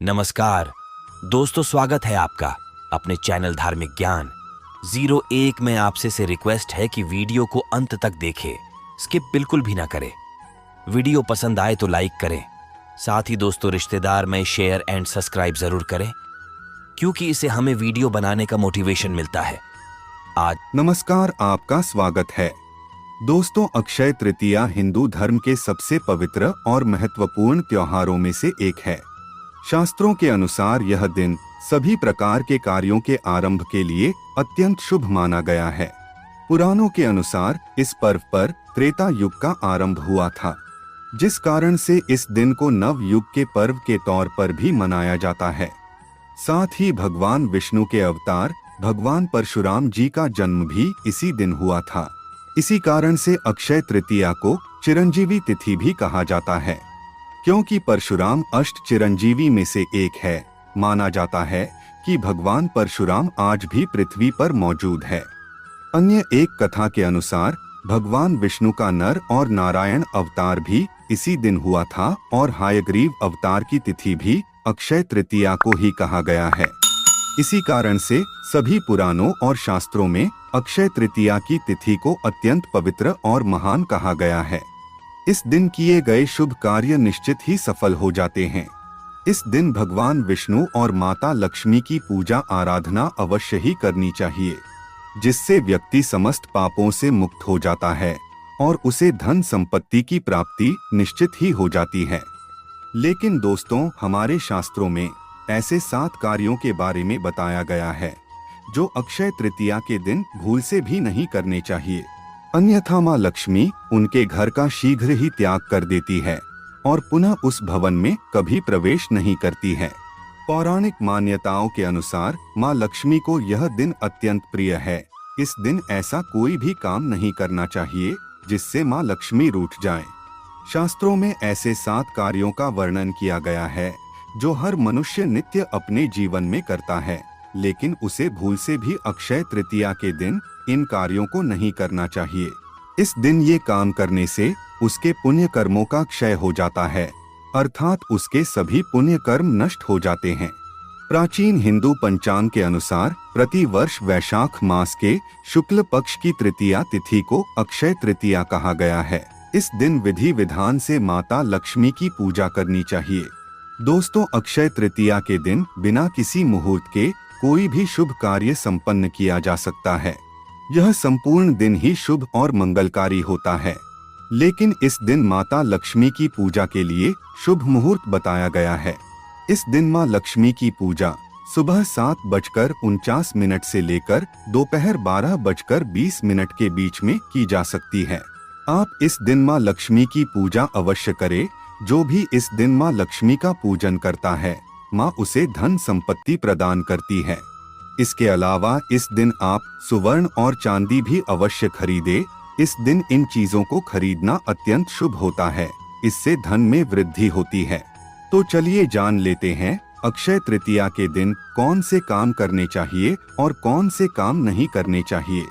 नमस्कार दोस्तों, स्वागत है आपका अपने चैनल धार्मिक ज्ञान 01 में। आपसे से रिक्वेस्ट है कि वीडियो को अंत तक देखें, स्किप बिल्कुल भी ना करें। वीडियो पसंद आए तो लाइक करें, साथ ही दोस्तों रिश्तेदार में शेयर एंड सब्सक्राइब जरूर करें, क्योंकि इससे हमें वीडियो बनाने का मोटिवेशन मिलता है। आज नमस्कार, आपका स्वागत है। दोस्तों, अक्षय तृतीया हिंदू धर्म के सबसे पवित्र और महत्वपूर्ण त्योहारों में से एक है। शास्त्रों के अनुसार यह दिन सभी प्रकार के कार्यों के आरंभ के लिए अत्यंत शुभ माना गया है। पुराणों के अनुसार इस पर्व पर त्रेता युग का आरंभ हुआ था, जिस कारण से इस दिन को नव युग के पर्व के तौर पर भी मनाया जाता है। साथ ही भगवान विष्णु के अवतार भगवान परशुराम जी का जन्म भी इसी दिन हुआ था। इसी कारण से अक्षय तृतीया को चिरंजीवी तिथि भी कहा जाता है, क्योंकि परशुराम अष्ट चिरंजीवी में से एक है। माना जाता है कि भगवान परशुराम आज भी पृथ्वी पर मौजूद है। अन्य एक कथा के अनुसार भगवान विष्णु का नर और नारायण अवतार भी इसी दिन हुआ था और हयग्रीव अवतार की तिथि भी अक्षय तृतीया को ही कहा गया है। इसी कारण से सभी पुराणों और शास्त्रों में अक्षय तृतीया की तिथि को अत्यंत पवित्र और महान कहा गया है। इस दिन किए गए शुभ कार्य निश्चित ही सफल हो जाते हैं। इस दिन भगवान विष्णु और माता लक्ष्मी की पूजा आराधना अवश्य ही करनी चाहिए, जिससे व्यक्ति समस्त पापों से मुक्त हो जाता है और उसे धन संपत्ति की प्राप्ति निश्चित ही हो जाती है। लेकिन दोस्तों, हमारे शास्त्रों में ऐसे 7 कार्यों के बारे में बताया गया है जो अक्षय तृतीया के दिन भूल से भी नहीं करने चाहिए, अन्यथा माँ लक्ष्मी उनके घर का शीघ्र ही त्याग कर देती है और पुनः उस भवन में कभी प्रवेश नहीं करती है। पौराणिक मान्यताओं के अनुसार माँ लक्ष्मी को यह दिन अत्यंत प्रिय है। इस दिन ऐसा कोई भी काम नहीं करना चाहिए जिससे माँ लक्ष्मी रूठ जाए। शास्त्रों में ऐसे 7 कार्यों का वर्णन किया गया है जो हर मनुष्य नित्य अपने जीवन में करता है, लेकिन उसे भूल से भी अक्षय तृतीया के दिन इन कार्यों को नहीं करना चाहिए। इस दिन ये काम करने से उसके पुण्य कर्मों का क्षय हो जाता है, अर्थात उसके सभी पुण्य कर्म नष्ट हो जाते हैं। प्राचीन हिंदू पंचांग के अनुसार प्रति वर्ष वैशाख मास के शुक्ल पक्ष की तृतीया तिथि को अक्षय तृतीया कहा गया है। इस दिन विधि विधान से माता लक्ष्मी की पूजा करनी चाहिए। दोस्तों, अक्षय तृतीया के दिन बिना किसी मुहूर्त के कोई भी शुभ कार्य संपन्न किया जा सकता है। यह संपूर्ण दिन ही शुभ और मंगलकारी होता है, लेकिन इस दिन माता लक्ष्मी की पूजा के लिए शुभ मुहूर्त बताया गया है। इस दिन माँ लक्ष्मी की पूजा सुबह 7:49 से लेकर दोपहर 12:20 के बीच में की जा सकती है। आप इस दिन माँ लक्ष्मी की पूजा अवश्य करें। जो भी इस दिन माँ लक्ष्मी का पूजन करता है, माँ उसे धन संपत्ति प्रदान करती है। इसके अलावा इस दिन आप सुवर्ण और चांदी भी अवश्य खरीदे। इस दिन इन चीजों को खरीदना अत्यंत शुभ होता है, इससे धन में वृद्धि होती है। तो चलिए जान लेते हैं अक्षय तृतीया के दिन कौन से काम करने चाहिए और कौन से काम नहीं करने चाहिए।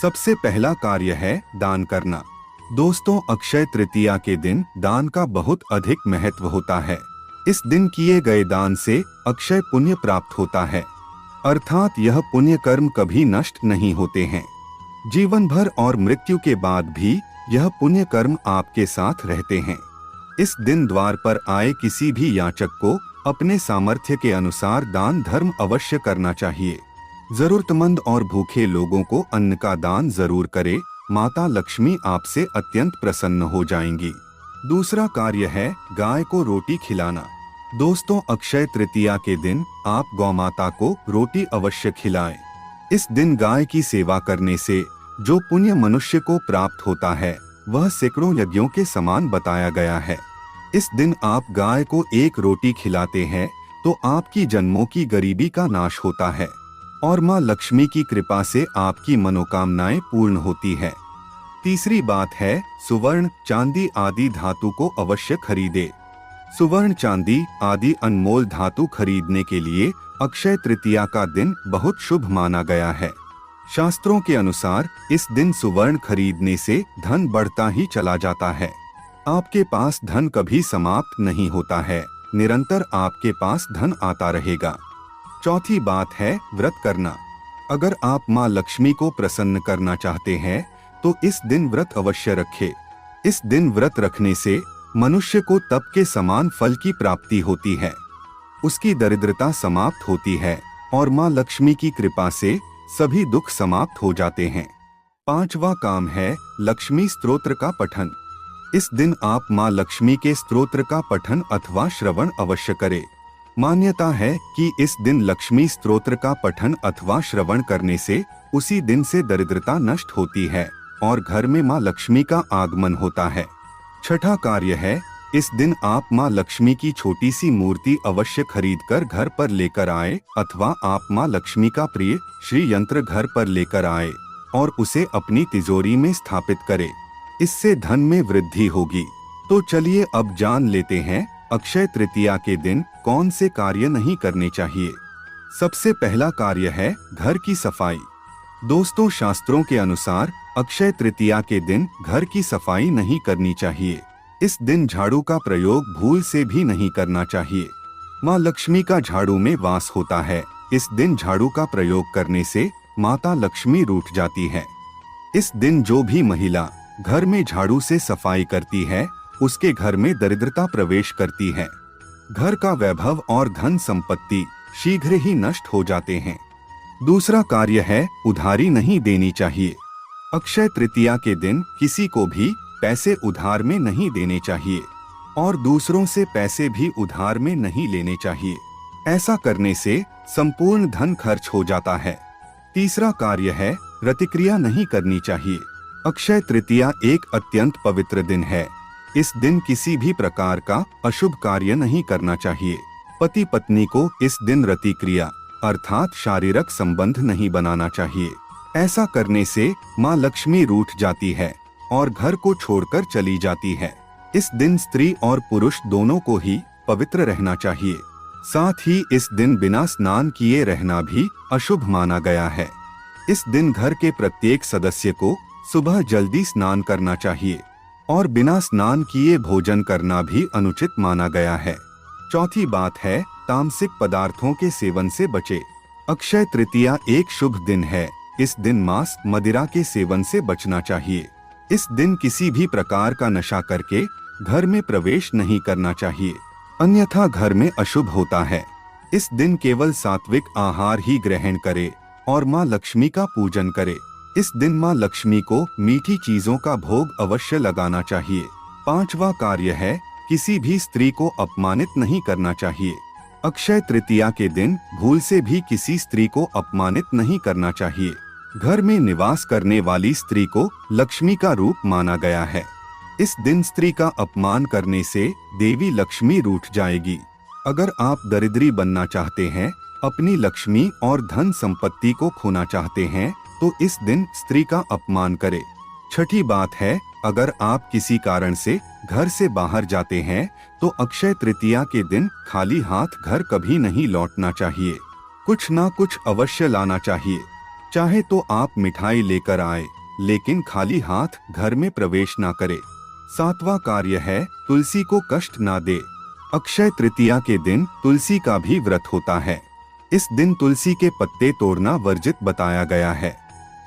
सबसे पहला कार्य है दान करना। दोस्तों, अक्षय तृतीया के दिन दान का बहुत अधिक महत्व होता है। इस दिन किए गए दान से अक्षय पुण्य प्राप्त होता है, अर्थात यह पुण्य कर्म कभी नष्ट नहीं होते हैं। जीवन भर और मृत्यु के बाद भी यह पुण्य कर्म आपके साथ रहते हैं। इस दिन द्वार पर आए किसी भी याचक को अपने सामर्थ्य के अनुसार दान धर्म अवश्य करना चाहिए। जरूरतमंद और भूखे लोगों को अन्न का दान जरूर करे। माता लक्ष्मी आपसे अत्यंत प्रसन्न हो जाएंगी। दूसरा कार्य है गाय को रोटी खिलाना। दोस्तों, अक्षय तृतीया के दिन आप गौमाता को रोटी अवश्य खिलाएं। इस दिन गाय की सेवा करने से जो पुण्य मनुष्य को प्राप्त होता है वह सैकड़ों यज्ञों के समान बताया गया है। इस दिन आप गाय को एक रोटी खिलाते हैं तो आपकी जन्मों की गरीबी का नाश होता है और माँ लक्ष्मी की कृपा से आपकी मनोकामनाएं पूर्ण होती है। तीसरी बात है सुवर्ण चांदी आदि धातु को अवश्य खरीदे। सुवर्ण चांदी आदि अनमोल धातु खरीदने के लिए अक्षय तृतीया का दिन बहुत शुभ माना गया है। शास्त्रों के अनुसार इस दिन सुवर्ण खरीदने से धन बढ़ता ही चला जाता है। आपके पास धन कभी समाप्त नहीं होता है, निरंतर आपके पास धन आता रहेगा। चौथी बात है व्रत करना। अगर आप माँ लक्ष्मी को प्रसन्न करना चाहते हैं तो इस दिन व्रत अवश्य रखें। इस दिन व्रत रखने से मनुष्य को तप के समान फल की प्राप्ति होती है, उसकी दरिद्रता समाप्त होती है और माँ लक्ष्मी की कृपा से सभी दुख समाप्त हो जाते हैं। पांचवा काम है लक्ष्मी स्तोत्र का पठन। इस दिन आप माँ लक्ष्मी के स्तोत्र का पठन अथवा श्रवण अवश्य करें। मान्यता है कि इस दिन लक्ष्मी स्तोत्र का पठन अथवा श्रवण करने से उसी दिन से दरिद्रता नष्ट होती है और घर में माँ लक्ष्मी का आगमन होता है। छठा कार्य है इस दिन आप माँ लक्ष्मी की छोटी सी मूर्ति अवश्य खरीदकर घर पर लेकर आए अथवा आप माँ लक्ष्मी का प्रिय श्री यंत्र घर पर लेकर आए और उसे अपनी तिजोरी में स्थापित करें। इससे धन में वृद्धि होगी। तो चलिए अब जान लेते हैं अक्षय तृतीया के दिन कौन से कार्य नहीं करने चाहिए। सबसे पहला कार्य है घर की सफाई। दोस्तों, शास्त्रों के अनुसार अक्षय तृतीया के दिन घर की सफाई नहीं करनी चाहिए। इस दिन झाड़ू का प्रयोग भूल से भी नहीं करना चाहिए। माँ लक्ष्मी का झाड़ू में वास होता है। इस दिन झाड़ू का प्रयोग करने से माता लक्ष्मी रूठ जाती है। इस दिन जो भी महिला घर में झाड़ू से सफाई करती है उसके घर में दरिद्रता प्रवेश करती है। घर का वैभव और धन संपत्ति शीघ्र ही नष्ट हो जाते हैं। दूसरा कार्य है उधारी नहीं देनी चाहिए। अक्षय तृतीया के दिन किसी को भी पैसे उधार में नहीं देने चाहिए और दूसरों से पैसे भी उधार में नहीं लेने चाहिए। ऐसा करने से संपूर्ण धन खर्च हो जाता है। तीसरा कार्य है प्रतिक्रिया नहीं करनी चाहिए। अक्षय तृतीया एक अत्यंत पवित्र दिन है। इस दिन किसी भी प्रकार का अशुभ कार्य नहीं करना चाहिए। पति पत्नी को इस दिन रतिक्रिया अर्थात शारीरिक संबंध नहीं बनाना चाहिए। ऐसा करने से माँ लक्ष्मी रूठ जाती है और घर को छोड़कर चली जाती है। इस दिन स्त्री और पुरुष दोनों को ही पवित्र रहना चाहिए। साथ ही इस दिन बिना स्नान किए रहना भी अशुभ माना गया है। इस दिन घर के प्रत्येक सदस्य को सुबह जल्दी स्नान करना चाहिए और बिना स्नान किए भोजन करना भी अनुचित माना गया है। चौथी बात है तामसिक पदार्थों के सेवन से बचे। अक्षय तृतीया एक शुभ दिन है। इस दिन मांस मदिरा के सेवन से बचना चाहिए। इस दिन किसी भी प्रकार का नशा करके घर में प्रवेश नहीं करना चाहिए, अन्यथा घर में अशुभ होता है। इस दिन केवल सात्विक आहार ही ग्रहण करे और माँ लक्ष्मी का पूजन करे। इस दिन माँ लक्ष्मी को मीठी चीजों का भोग अवश्य लगाना चाहिए। पांचवा कार्य है किसी भी स्त्री को अपमानित नहीं करना चाहिए। अक्षय तृतीया के दिन भूल से भी किसी स्त्री को अपमानित नहीं करना चाहिए। घर में निवास करने वाली स्त्री को लक्ष्मी का रूप माना गया है। इस दिन स्त्री का अपमान करने से देवी लक्ष्मी रूठ जाएगी। अगर आप दरिद्री बनना चाहते हैं, अपनी लक्ष्मी और धन संपत्ति को खोना चाहते हैं, तो इस दिन स्त्री का अपमान करें। छठी बात है अगर आप किसी कारण से घर से बाहर जाते हैं तो अक्षय तृतीया के दिन खाली हाथ घर कभी नहीं लौटना चाहिए। कुछ ना कुछ अवश्य लाना चाहिए। चाहे तो आप मिठाई लेकर आए, लेकिन खाली हाथ घर में प्रवेश ना करें। सातवां कार्य है तुलसी को कष्ट ना दे। अक्षय तृतीया के दिन तुलसी का भी व्रत होता है। इस दिन तुलसी के पत्ते तोड़ना वर्जित बताया गया है।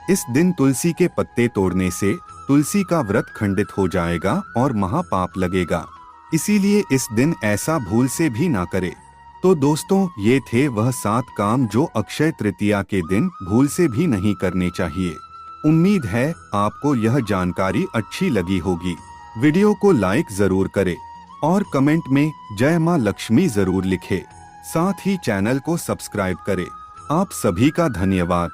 इस दिन तुलसी के पत्ते तोड़ने से तुलसी का व्रत खंडित हो जाएगा और महापाप लगेगा। इसीलिए इस दिन ऐसा भूल से भी ना करे। तो दोस्तों, ये थे वह 7 काम जो अक्षय तृतीया के दिन भूल से भी नहीं करने चाहिए। उम्मीद है आपको यह जानकारी अच्छी लगी होगी। वीडियो को लाइक जरूर करें और कमेंट में जय मां लक्ष्मी जरूर लिखें। साथ ही चैनल को सब्सक्राइब करें। आप सभी का धन्यवाद।